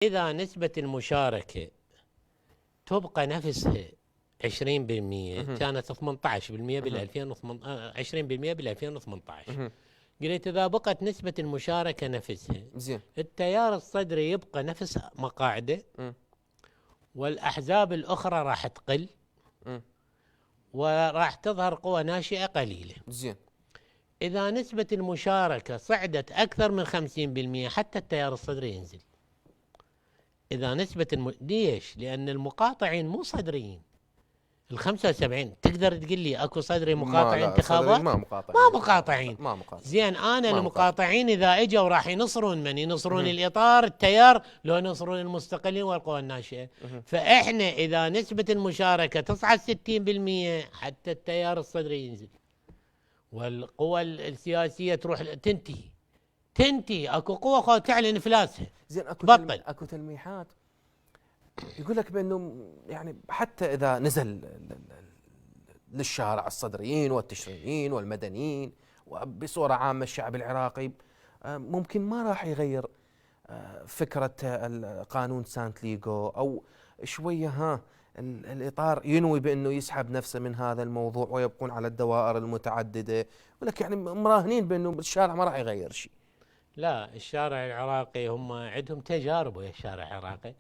إذا نسبة المشاركة تبقى نفسها 20%، كانت 18% بال 2018، 20% بال 2018. قلت إذا بقت نسبة المشاركة نفسها، زين، التيار الصدري يبقى نفس مقاعده، والأحزاب الأخرى راح تقل، وراح تظهر قوى ناشئة قليلة. زين. إذا نسبة المشاركة صعدت أكثر من 50%، حتى التيار الصدري ينزل. إذا نسبة ليش؟ لأن المقاطعين مو صدريين. ال 75 تقدر تقول لي اكو صدري مقاطع انتخابات؟ ما مقاطعين، ما مقاطعين. ما مقاطعين. زين، انا المقاطعين اذا اجوا راح ينصرون من؟ ينصرون الاطار التيار، لو ينصرون المستقلين والقوى الناشئه. فاحنا اذا نسبه المشاركه تصعد 60%، حتى التيار الصدري ينزل، والقوى السياسيه تروح تنتهي. اكو قوى تعلن افلاسها. زين، اكو تلميحات يقول لك بانه يعني حتى اذا نزل للشارع الصدريين والتشريعيين والمدنيين وبصوره عامه الشعب العراقي، ممكن ما راح يغير فكره قانون سانتليغو، او شويه الاطار ينوي بانه يسحب نفسه من هذا الموضوع ويبقون على الدوائر المتعدده. يقول لك يعني مراهنين بانه الشارع ما راح يغير شيء. لا، الشارع العراقي هم عندهم تجارب ويا الشارع العراقي.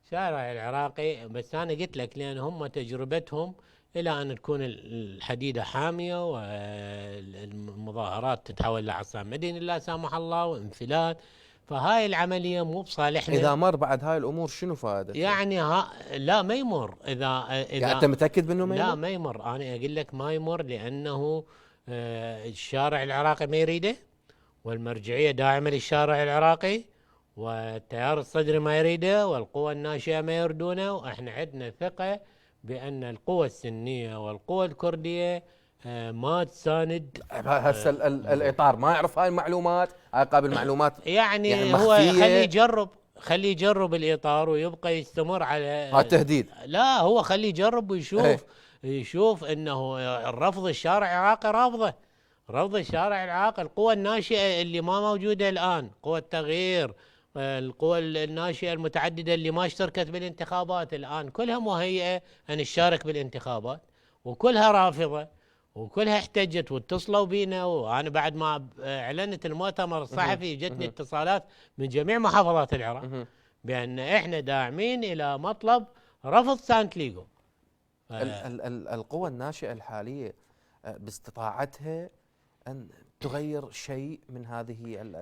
الشارع العراقي بس أنا قلت لك، لأن هم تجربتهم إلى أن تكون الحديدة حامية والمظاهرات تتحول لعصام مدني لا سامح الله وانفلات. فهاي العملية مو بصالحنا. إذا مر بعد هاي الأمور شنو فائدة؟ يعني لا، ما يمر. إذا يعني أنت متأكد بأنه ما يمر؟ لا، ما يمر. أنا أقول لك ما يمر، لأنه الشارع العراقي ما يريده، والمرجعية داعمة للشارع العراقي، والتيار الصدري ما يريده، والقوى الناشئة ما يردونه. وإحنا عندنا ثقة بأن القوى السنية والقوى الكردية ما تساند. هسه الإطار ما يعرف هاي المعلومات، هاي قابل معلومات يعني هو خليه يجرب الإطار ويبقى يستمر على التهديد. لا، هو خليه يجرب ويشوف. يشوف أنه الرفض الشارع العراقي رفض الشارع العراقي. القوى الناشئة اللي ما موجودة الآن، قوى التغيير، القوى الناشئة المتعددة اللي ما اشتركت بالانتخابات الآن، كلها مهيئة أن تشارك بالانتخابات، وكلها رافضة، وكلها احتجت واتصلوا بينا. وأنا بعد ما أعلنت المؤتمر الصحفي جتني اتصالات من جميع محافظات العراق بأن إحنا داعمين إلى مطلب رفض سانتليغو. القوى الناشئة الحالية باستطاعتها أن تغير شيء من هذه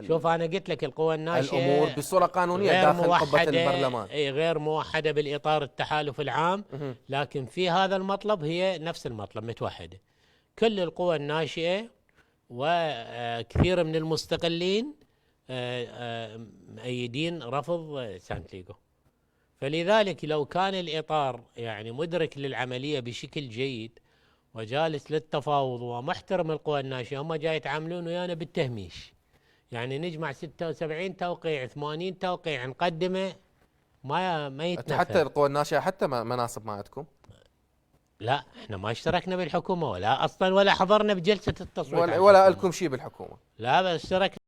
شوف، أنا قلت لك القوى الناشئة الأمور بصورة قانونية داخل قبة البرلمان، غير موحدة بالإطار التحالف العام، لكن في هذا المطلب هي نفس المطلب، متوحدة. كل القوى الناشئة وكثير من المستقلين مؤيدين رفض سانتليغو. فلذلك لو كان الإطار يعني مدرك للعملية بشكل جيد وجالس للتفاوض ومحترم القوى الناشئة، هم جاي يتعاملون ويانا بالتهميش. يعني نجمع 76 توقيع 80 توقيع نقدمه، ما يتنفذ. حتى القوى الناشئة حتى مناصب ما عندكم؟ لا، احنا ما اشتركنا بالحكومة ولا حضرنا بجلسة التصويت ولا لكم شيء بالحكومة؟ لا، بس اشتركنا